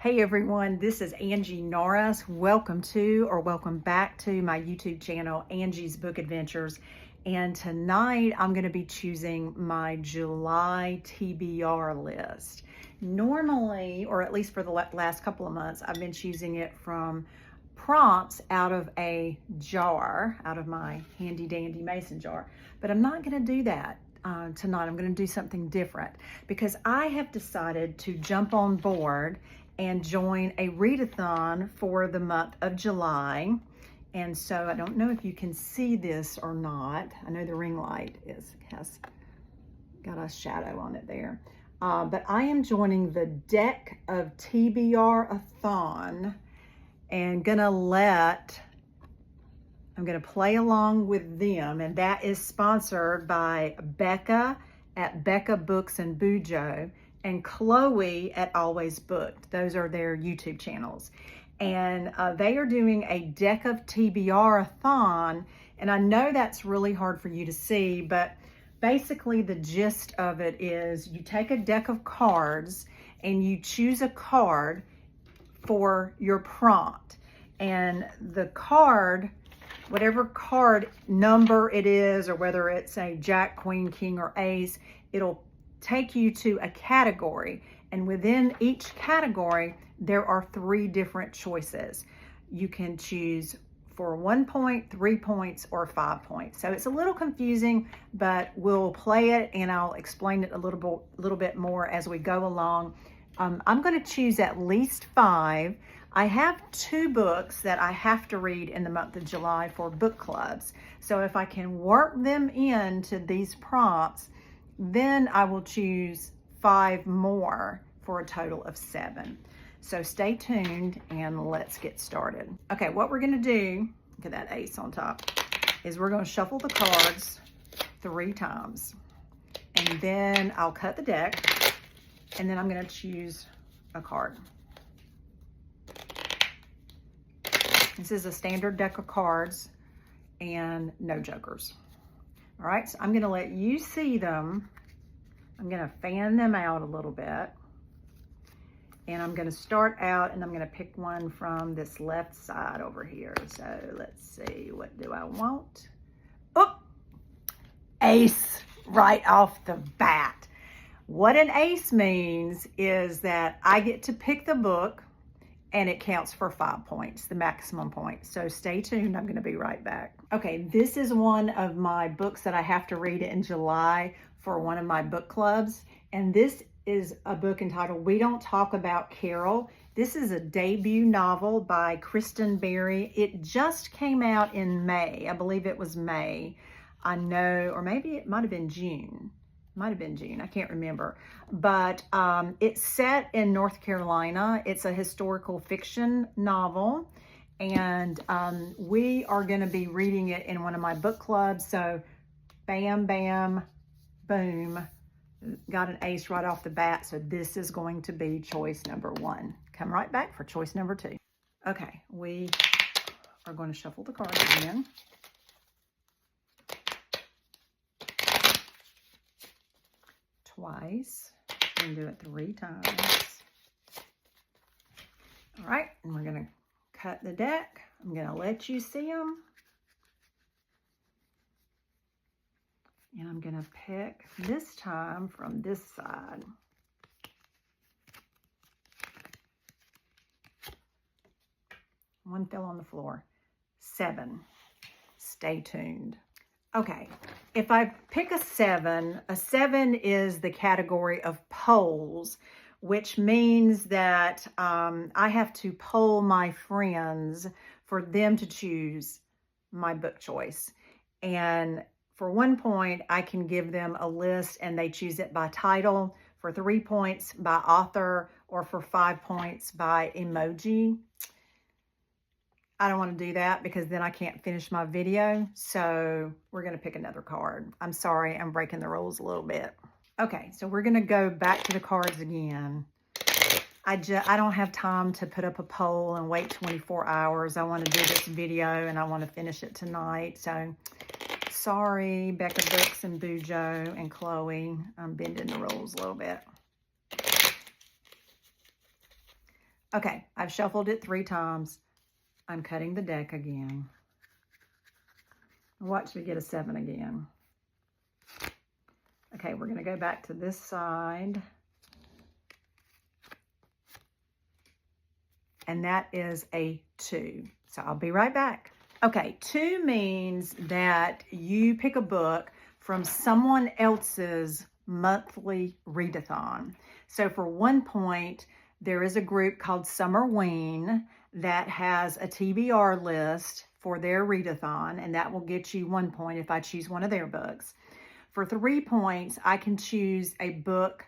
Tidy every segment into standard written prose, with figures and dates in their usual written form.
Hey everyone, this is Angie Norris. Welcome to or welcome back to my YouTube channel, Angie's Book Adventures. And tonight I'm going to be choosing my July TBR list. Normally, or at least for the last couple of months, I've been choosing it from prompts out of a jar, out of my handy dandy mason jar. But I'm not going to do that. Tonight I'm going to do something different because I have decided to jump on board and join a readathon for the month of July. And so I don't know if you can see this or not. I know the ring light has got a shadow on it there. But I am joining the Deck of TBRathon and I'm gonna play along with them, and that is sponsored by Bekah at Bekah Books and Bujo and Chloe at Always Booked. Those are their YouTube channels. And they are doing a Deck of TBRathon, and I know that's really hard for you to see, but basically the gist of it is you take a deck of cards and you choose a card for your prompt. And the card, whatever card number it is, or whether it's a Jack, Queen, King, or Ace, it'll take you to a category, and within each category there are 3 different choices. You can choose for 1 point, 3 points, or 5 points. So it's a little confusing, but we'll play it and I'll explain it a little bit more as we go along. I'm going to choose at least 5. I have 2 books that I have to read in the month of July for book clubs. So if I can work them into these prompts, then I will choose 5 more for a total of 7. So stay tuned and let's get started. Okay, what we're gonna do, look at that ace on top, is we're gonna shuffle the cards 3 times. And then I'll cut the deck, and then I'm gonna choose a card. This is a standard deck of cards and no jokers. All right, so I'm gonna let you see them. I'm gonna fan them out a little bit. And I'm gonna start out and I'm gonna pick one from this left side over here. So let's see, what do I want? Oh, ace right off the bat. What an ace means is that I get to pick the book and it counts for 5 points, the maximum point. So stay tuned, I'm gonna be right back. Okay, this is one of my books that I have to read in July for one of my book clubs. And this is a book entitled We Don't Talk About Carol. This is a debut novel by Kristen Berry. It just came out in May. I believe it was May. I know, or maybe it might've been June. I can't remember. But it's set in North Carolina. It's a historical fiction novel. And we are gonna be reading it in one of my book clubs. So bam, bam, boom. Got an ace right off the bat. So this is going to be choice number 1. Come right back for choice number 2. Okay, we are going to shuffle the cards again. Twice. We're going to do it 3 times. All right, and we're going to cut the deck. I'm going to let you see them. And I'm going to pick this time from this side. One fell on the floor. 7. Stay tuned. Okay, if I pick a 7 is the category of polls, which means that I have to poll my friends for them to choose my book choice. And for 1 point, I can give them a list and they choose it by title. For 3 points, by author, or for 5 points, by emoji. I don't want to do that because then I can't finish my video. So we're going to pick another card. I'm sorry, I'm breaking the rules a little bit. Okay, so we're going to go back to the cards again. I don't have time to put up a poll and wait 24 hours. I want to do this video and I want to finish it tonight. So sorry, Bekah Books and Bujo and Chloe. I'm bending the rules a little bit. Okay, I've shuffled it 3 times. I'm cutting the deck again. Watch me get a 7 again. Okay, we're going to go back to this side. And that is a 2. So I'll be right back. Okay, 2 means that you pick a book from someone else's monthly readathon. So for 1 point, there is a group called Summerween that has a TBR list for their readathon, and that will get you 1 point if I choose one of their books. For 3 points, I can choose a book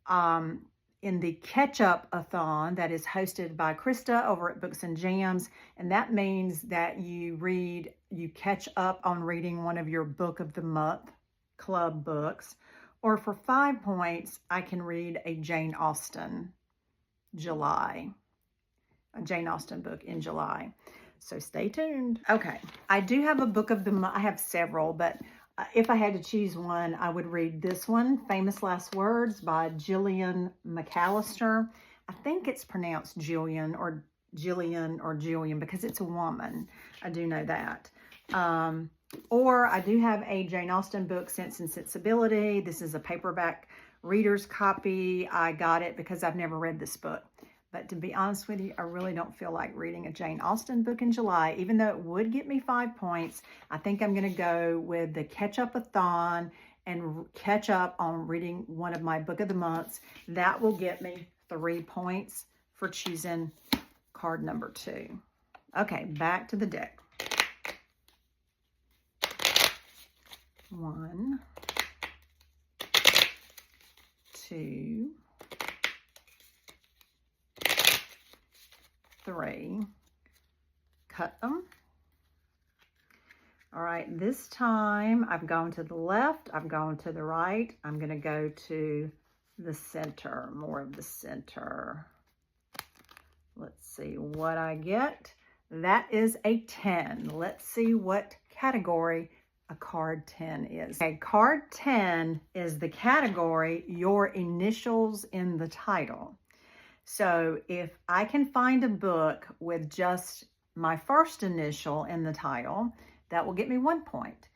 in the Catch-Up-a-thon that is hosted by Krista over at Books and Jams, and that means that you catch up on reading one of your Book of the Month club books. Or for 5 points, I can read a Jane Austen book in July. So stay tuned. Okay, I do have a Book of the Month. I have several, but if I had to choose one, I would read this one, Famous Last Words by Gillian McAllister. I think it's pronounced Jillian or Jillian because it's a woman. I do know that. Or I do have a Jane Austen book, Sense and Sensibility. This is a paperback reader's copy. I got it because I've never read this book. But to be honest with you, I really don't feel like reading a Jane Austen book in July, even though it would get me 5 points. I think I'm going to go with the Catch-Up-a-thon and catch up on reading one of my Book of the Months. That will get me 3 points for choosing card number 2. Okay, back to the deck. 1, 2, 3, cut them. All right, this time I've gone to the left, I've gone to the right. I'm going to go to the center, more of the center. Let's see what I get. That is a 10. Let's see what category a card 10 is. Okay, card 10 is the category, your initials in the title. So if I can find a book with just my first initial in the title, that will get me 1 point.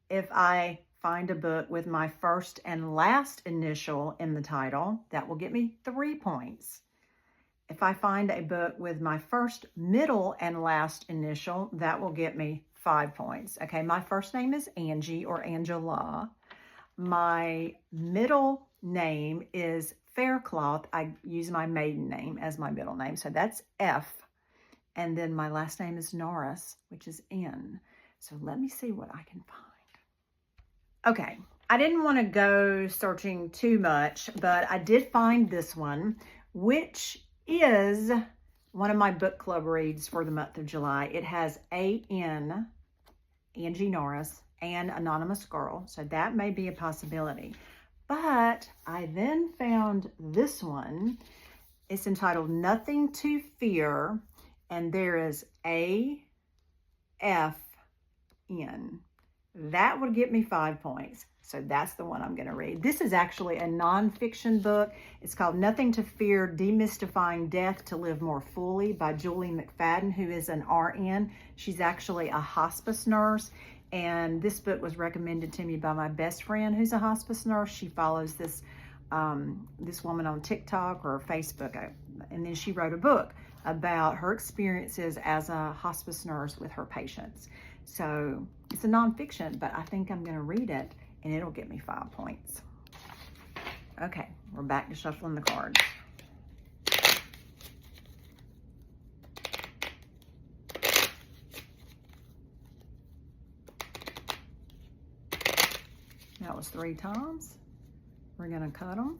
If I find a book with my first and last initial in the title, that will get me 3 points. If I find a book with my first, middle, and last initial, that will get me 5 points. Okay, my first name is Angie or Angela. My middle name is Faircloth. I use my maiden name as my middle name, so that's F. And then my last name is Norris, which is N. So let me see what I can find. Okay, I didn't want to go searching too much, but I did find this one, which is one of my book club reads for the month of July. It has A.N., Angie Norris, and Anonymous Girl, so that may be a possibility. But I then found this one. It's entitled Nothing to Fear, and there is A.F.N. That would get me 5 points. So that's the one I'm going to read. This is actually a nonfiction book. It's called Nothing to Fear, Demystifying Death to Live More Fully by Julie McFadden, who is an RN. She's actually a hospice nurse. And this book was recommended to me by my best friend who's a hospice nurse. She follows this woman on TikTok or Facebook. And then she wrote a book about her experiences as a hospice nurse with her patients. So it's a nonfiction, but I think I'm going to read it and it'll get me 5 points. Okay, we're back to shuffling the cards. That was 3 times. We're going to cut them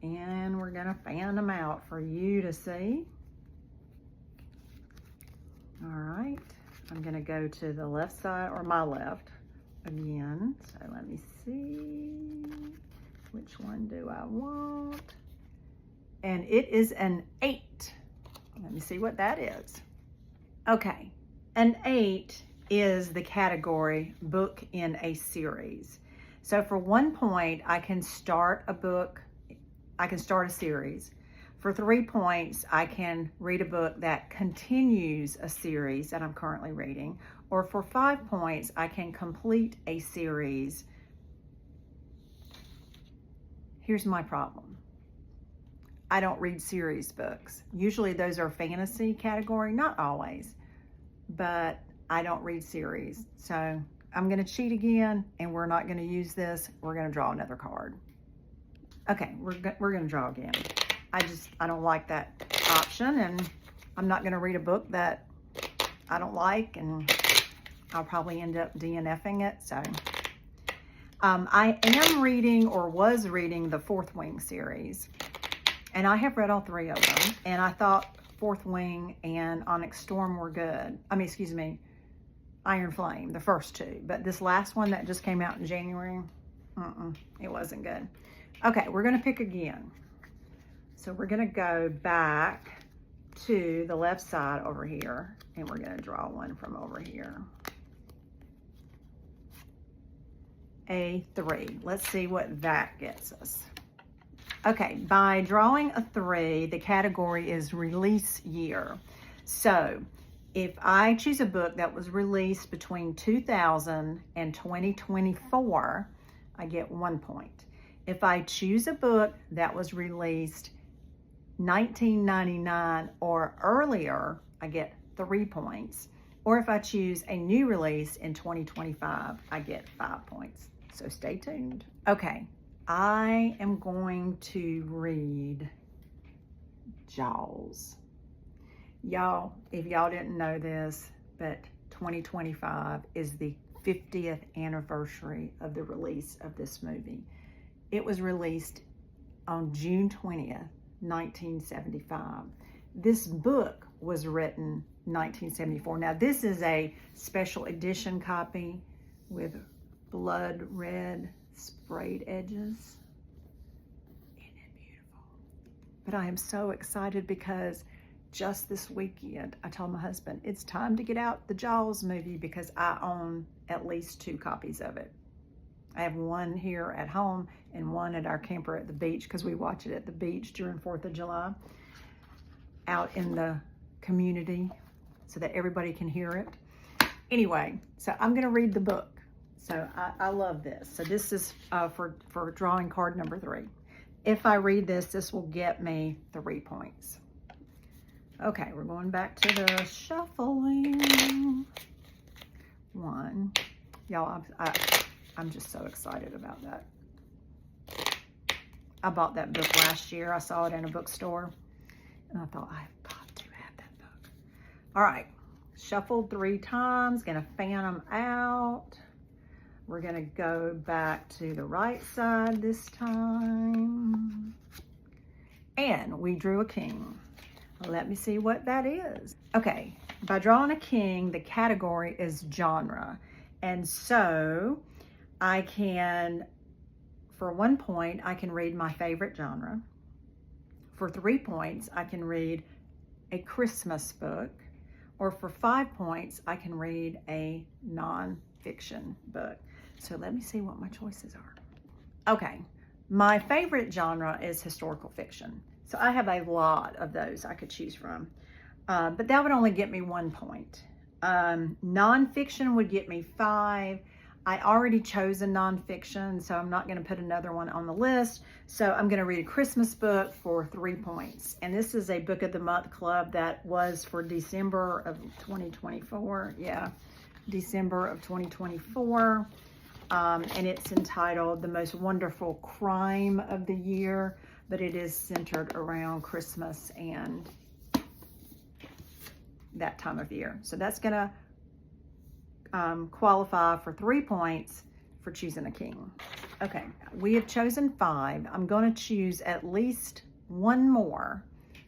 and we're going to fan them out for you to see. All right, I'm going to go to the left side, or my left again. So let me see, which one do I want? And it is an 8. Let me see what that is. Okay, an 8 is the category book in a series. So for 1 point, I can start a book, I can start a series. For 3 points, I can read a book that continues a series that I'm currently reading. Or for 5 points, I can complete a series. Here's my problem. I don't read series books. Usually those are fantasy category, not always, but I don't read series. So I'm gonna cheat again, and we're not gonna use this. We're gonna draw another card. Okay, we're gonna draw again. I don't like that option, and I'm not gonna read a book that I don't like, and I'll probably end up DNFing it, so. I am reading, or was reading, the Fourth Wing series, and I have read all 3 of them, and I thought Fourth Wing and Onyx Storm were good. I mean, excuse me, Iron Flame, the first 2, but this last one that just came out in January, it wasn't good. Okay, we're gonna pick again. So we're gonna go back to the left side over here, and we're gonna draw one from over here. A 3. Let's see what that gets us. Okay, by drawing a 3, the category is release year. So if I choose a book that was released between 2000 and 2024, I get 1 point. If I choose a book that was released 1999 or earlier, I get 3 points. Or if I choose a new release in 2025, I get 5 points. So stay tuned. Okay, I am going to read Jaws. Y'all, if y'all didn't know this, but 2025 is the 50th anniversary of the release of this movie. It was released on June 20th, 1975. This book was written 1974. Now this is a special edition copy with blood red sprayed edges. Isn't it beautiful? But I am so excited because just this weekend, I told my husband, it's time to get out the Jaws movie because I own at least 2 copies of it. I have one here at home and one at our camper at the beach because we watch it at the beach during 4th of July out in the community so that everybody can hear it. Anyway, so I'm gonna read the book. So I love this. So this is for drawing card number 3. If I read this, this will get me 3 points. Okay, we're going back to the shuffling. 1. Y'all, I'm just so excited about that. I bought that book last year. I saw it in a bookstore, and I thought, I've got to have that book. All right, shuffled 3 times, gonna fan them out. We're gonna go back to the right side this time. And we drew a king. Let me see what that is. Okay, by drawing a king, the category is genre. And so I can, for 1 point, I can read my favorite genre. For 3 points, I can read a Christmas book. Or for 5 points, I can read a nonfiction book. So let me see what my choices are. Okay, my favorite genre is historical fiction. So I have a lot of those I could choose from, but that would only get me 1 point. Nonfiction would get me 5. I already chose a nonfiction, so I'm not gonna put another one on the list. So I'm gonna read a Christmas book for 3 points. And this is a Book of the Month club that was for December of 2024. Yeah, December of 2024. And it's entitled The Most Wonderful Crime of the Year, but it is centered around Christmas and that time of year. So that's gonna qualify for 3 points for choosing a king. Okay, we have chosen 5. I'm gonna choose at least 1 more,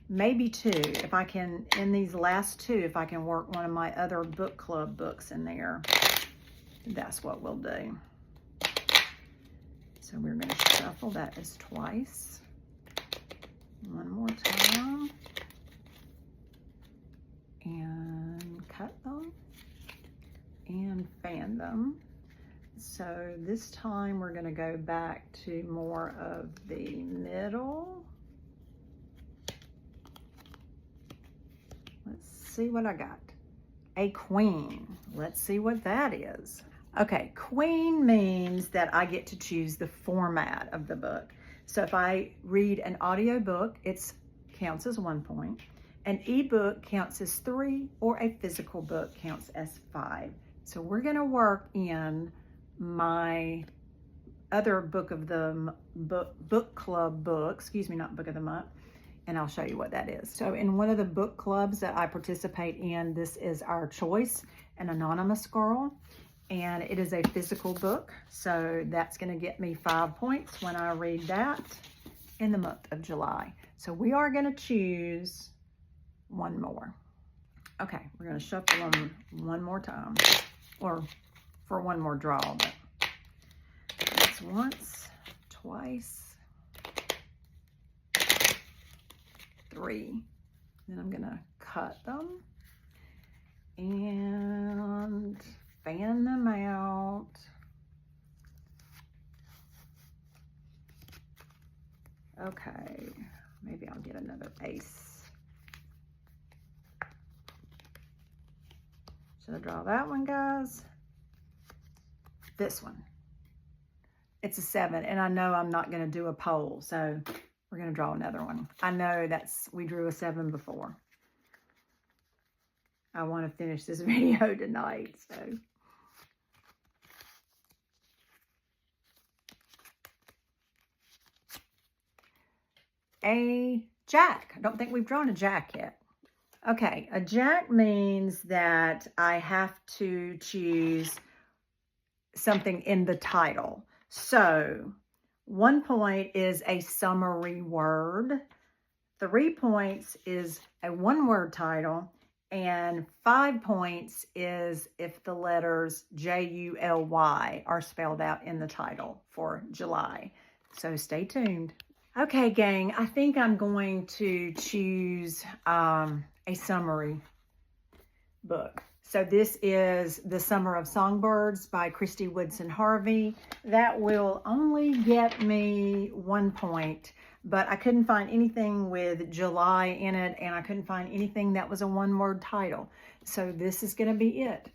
maybe 2. If I can, in these last 2, if I can work one of my other book club books in there, that's what we'll do. So we're gonna shuffle, that is twice. 1 more time. And cut them and fan them. So this time we're gonna go back to more of the middle. see what I got. A queen. Let's see what that is. Okay, queen means that I get to choose the format of the book. So if I read an audio book, it counts as 1 point. An ebook counts as 3, or a physical book counts as 5. So we're gonna work in my other book of the book club book, excuse me, not book of the month, and I'll show you what that is. So in one of the book clubs that I participate in, this is Our Choice, an anonymous girl, and it is a physical book. So that's gonna get me 5 points when I read that in the month of July. So we are gonna choose one more. Okay, we're gonna shuffle them one more time, or for one more draw, but that's once, twice, 3. Then I'm gonna cut them and fan them out. Okay, maybe I'll get another ace. Should I draw that one, guys? This one. It's a 7, and I know I'm not gonna do a pole, so we're gonna draw another one. I know we drew a 7 before. I wanna finish this video tonight, so. A jack. I don't think we've drawn a jack yet. Okay, a jack means that I have to choose something in the title. So 1 point is a summary word, 3 points is a one-word title, and 5 points is if the letters J-U-L-Y are spelled out in the title for July. So stay tuned. Okay, gang, I think I'm going to choose a summary book. So this is The Summer of Songbirds by Christy Woodson Harvey. That will only get me 1 point, but I couldn't find anything with July in it, and I couldn't find anything that was a one-word title. So this is gonna be it,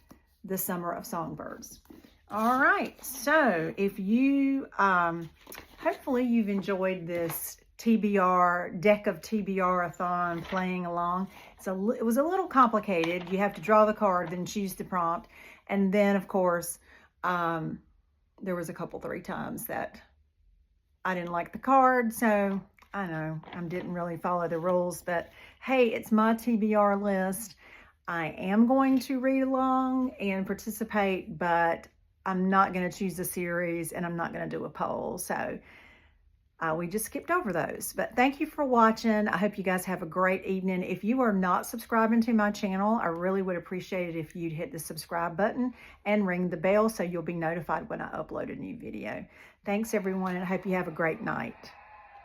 The Summer of Songbirds. All right, so if you, hopefully you've enjoyed this TBR, Deck of TBRathon playing along. It was a little complicated. You have to draw the card, then choose the prompt. And then, of course, there was a couple, 3 times that I didn't like the card. So, I know, I didn't really follow the rules. But, hey, it's my TBR list. I am going to read along and participate, but I'm not going to choose a series, and I'm not going to do a poll. So, we just skipped over those, but thank you for watching. I hope you guys have a great evening. If you are not subscribing to my channel, I really would appreciate it if you'd hit the subscribe button and ring the bell so you'll be notified when I upload a new video. Thanks everyone, and I hope you have a great night.